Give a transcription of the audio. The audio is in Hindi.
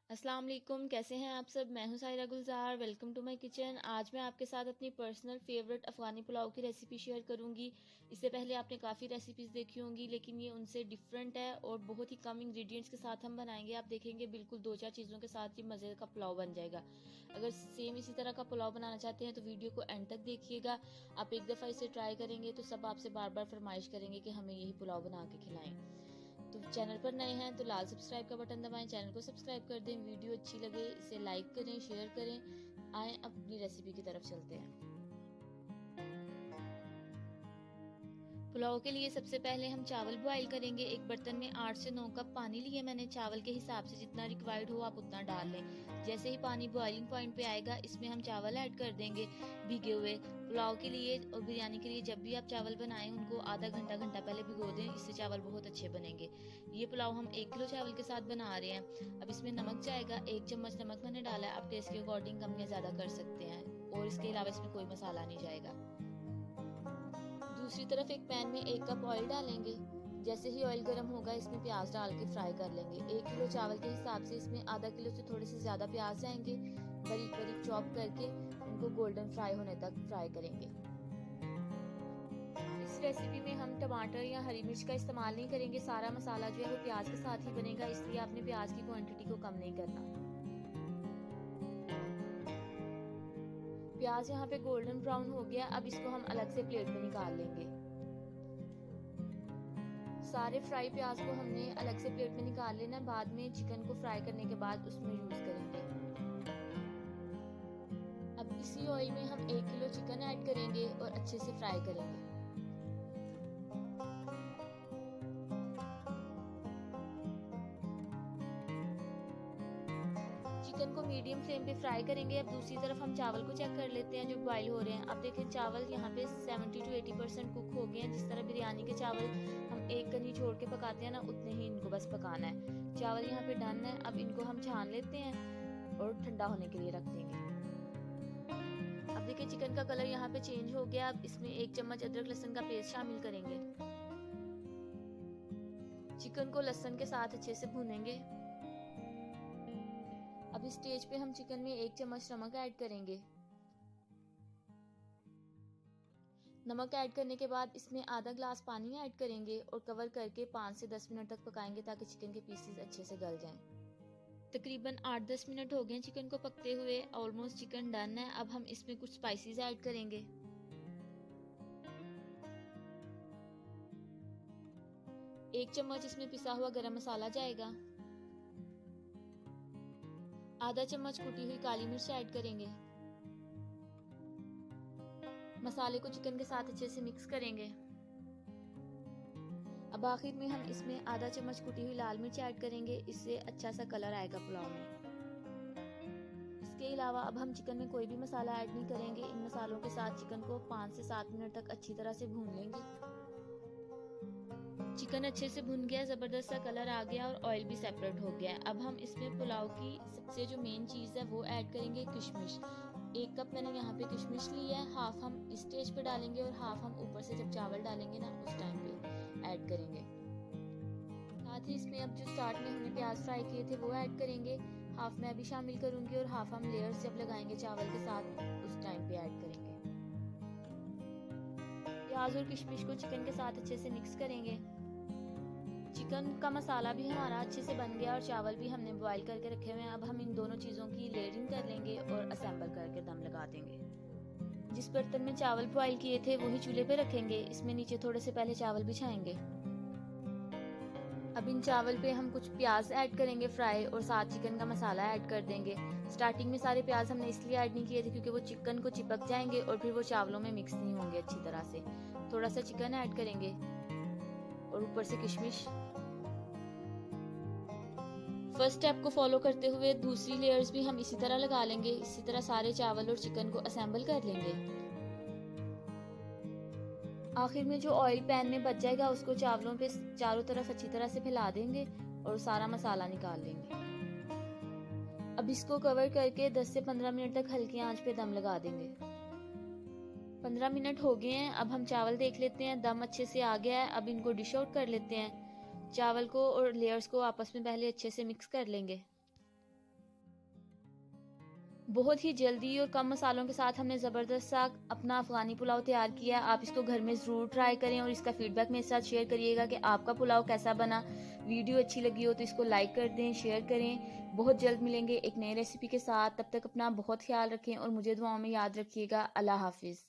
अस्सलाम वालेकुम, कैसे हैं आप सब। मैं हूं Saira Gulzar. Welcome to my kitchen. आज मैं आपके साथ अपनी पर्सनल फेवरेट अफ़गानी पुलाव की रेसिपी शेयर करूंगी। इससे पहले आपने काफ़ी रेसिपीज़ देखी होंगी, लेकिन ये उनसे डिफरेंट है और बहुत ही कम इंग्रेडिएंट्स के साथ हम बनाएंगे। आप देखेंगे बिल्कुल 2-4 चीज़ों के साथ ये मज़े का पुलाव बन जाएगा। अगर सेम इसी तरह का पुलाव बनाना चाहते हैं तो वीडियो को एंड तक देखिएगा। आप एक दफ़ा इसे ट्राई करेंगे तो सब आपसे बार बार फरमाइश करेंगे कि हमें यही पुलाव बना के खिलाएं। तो चैनल पर नए हैं तो लाल सब्सक्राइब का बटन दबाएं, चैनल को सब्सक्राइब कर दें। वीडियो अच्छी लगे इसे लाइक करें, शेयर करें। आए अपनी रेसिपी की तरफ चलते हैं। पुलाव के लिए सबसे पहले हम चावल बॉईल करेंगे। एक बर्तन में 8 से 9 कप पानी लिए मैंने। चावल के हिसाब से जितना रिक्वायर्ड हो आप उतना डाल लें। जैसे ही पानी बॉइलिंग पॉइंट पे आएगा इसमें हम चावल ऐड कर देंगे भीगे हुए। पुलाव के लिए और बिरयानी के लिए जब भी आप चावल बनाएं उनको आधा घंटा पहले भिगो दें, इससे चावल बहुत अच्छे बनेंगे। ये पुलाव हम 1 किलो चावल के साथ बना रहे हैं। अब इसमें नमक जाएगा, 1 चम्मच नमक मैंने डाला है। आप टेस्ट के अकॉर्डिंग कम या ज़्यादा कर सकते हैं और इसके अलावा इसमें कोई मसाला नहीं जाएगा। दूसरी तरफ एक पैन में 1 कप ऑयल डालेंगे। जैसे ही ऑयल गर्म होगा इसमें प्याज डाल के फ्राई कर लेंगे। 1 किलो चावल के हिसाब से इसमें आधा किलो से थोड़े से ज़्यादा प्याज जाएंगे। बारीक बारीक चॉप करके उनको गोल्डन फ्राई होने तक फ्राई करेंगे। इस रेसिपी में हम टमाटर या हरी मिर्च का इस्तेमाल नहीं करेंगे। सारा मसाला जो है वो प्याज के साथ ही बनेगा, इसलिए आपने प्याज की क्वांटिटी को कम नहीं करना। प्याज यहाँ पे गोल्डन ब्राउन हो गया। अब इसको हम अलग से प्लेट में निकाल लेंगे। सारे फ्राई प्याज को हमने अलग से प्लेट में निकाल लेना। बाद में चिकन को फ्राई करने के बाद उसमें यूज करेंगे। अब इसी ऑयल में हम 1 किलो चिकन ऐड करेंगे और अच्छे से फ्राई करेंगे। चिकन को मीडियम फ्लेम पे फ्राई करेंगे। अब दूसरी तरफ हम चावल को चेक कर लेते हैं जो बॉईल हो रहे हैं। अब देखें चावल यहाँ पे 70 to 80% कुक हो गए हैं। जिस तरह बिरयानी के चावल हम एक कनी छोड़ के पकाते हैं ना, उतने ही इनको बस पकाना है। चावल यहाँ पे डन है। अब इनको हम छान लेते हैं और ठंडा होने के लिए रख देंगे। अब देखिए चिकन का कलर यहाँ पे चेंज हो गया। अब इसमें 1 चम्मच अदरक लहसुन का पेस्ट शामिल करेंगे। चिकन को लहसुन के साथ अच्छे से भूनेंगे। अब इस स्टेज पे हम चिकन में 1 चम्मच नमक ऐड करेंगे। नमक ऐड करने के बाद इसमें आधा ग्लास पानी ऐड करेंगे और कवर करके 5 से 10 मिनट तक पकाएंगे ताकि चिकन के पीसेस अच्छे से गल जाएं। तकरीबन 8-10 मिनट हो गए चिकन को पकते हुए। ऑलमोस्ट चिकन डन है। अब हम इसमें कुछ स्पाइसेस ऐड करेंगे। 1 चम्मच इसमें पिसा हुआ गरम मसाला जाएगा। आधा चम्मच कुटी हुई काली मिर्च ऐड करेंगे। मसाले को चिकन के साथ अच्छे से मिक्स करेंगे। अब आखिर में हम इसमें आधा चम्मच कुटी हुई लाल मिर्च ऐड करेंगे, इससे अच्छा सा कलर आएगा पुलाव में। इसके अलावा अब हम चिकन में कोई भी मसाला ऐड नहीं करेंगे। इन मसालों के साथ चिकन को 5 से 7 मिनट तक अच्छी तरह से भून लेंगे। चिकन अच्छे से भुन गया, ज़बरदस्त सा कलर आ गया और ऑयल भी सेपरेट हो गया। अब हम इसमें पुलाव की सबसे जो मेन चीज़ है वो ऐड करेंगे किशमिश। 1 कप मैंने यहाँ पे किशमिश ली है। हाफ हम इस स्टेज पे डालेंगे और हाफ हम ऊपर से जब चावल डालेंगे ना उस टाइम पे ऐड करेंगे। साथ ही इसमें अब जो स्टार्ट में हमने प्याज फ्राई किए थे वो ऐड करेंगे। हाफ मैं अभी शामिल करूंगी और हाफ हम लेयर्स जब लगाएंगे चावल के साथ उस टाइम पे ऐड करेंगे। प्याज और किशमिश को चिकन के साथ अच्छे से मिक्स करेंगे। चिकन का मसाला भी हमारा अच्छे से बन गया और चावल भी हमने बॉईल करके रखे हुए हैं। अब हम इन दोनों चीज़ों की लेयरिंग कर लेंगे और असेंबल करके दम लगा देंगे। जिस बर्तन में चावल बॉईल किए थे वही चूल्हे पे रखेंगे। इसमें नीचे थोड़े से पहले चावल बिछाएंगे। अब इन चावल पे हम कुछ प्याज ऐड करेंगे फ्राई और साथ चिकन का मसाला ऐड कर देंगे। स्टार्टिंग में सारे प्याज हमने इसलिए ऐड नहीं किए थे क्योंकि वो चिकन को चिपक जाएंगे और फिर वो चावलों में मिक्स नहीं होंगे अच्छी तरह से। थोड़ा सा चिकन ऐड करेंगे और ऊपर से किशमिश। फर्स्ट स्टेप को फॉलो करते हुए दूसरी लेयर्स भी हम इसी तरह लगा लेंगे। इसी तरह सारे चावल और चिकन को असेंबल कर लेंगे। आखिर में जो ऑयल पैन में बच जाएगा उसको चावलों पे चारों तरफ अच्छी तरह से फैला देंगे और सारा मसाला निकाल लेंगे। अब इसको कवर करके 10 से 15 मिनट तक हल्की आंच पे दम लगा देंगे। 15 मिनट हो गए हैं। अब हम चावल देख लेते हैं, दम अच्छे से आ गया है। अब इनको डिश आउट कर लेते हैं। चावल को और लेयर्स को आपस में पहले अच्छे से मिक्स कर लेंगे। बहुत ही जल्दी और कम मसालों के साथ हमने ज़बरदस्त सा अपना अफ़गानी पुलाव तैयार किया। आप इसको घर में ज़रूर ट्राई करें और इसका फ़ीडबैक मेरे साथ शेयर करिएगा कि आपका पुलाव कैसा बना। वीडियो अच्छी लगी हो तो इसको लाइक कर दें, शेयर करें। बहुत जल्द मिलेंगे एक नई रेसिपी के साथ। तब तक अपना बहुत ख़्याल रखें और मुझे दुआओं में याद रखिएगा। अल्लाह हाफ़िज़।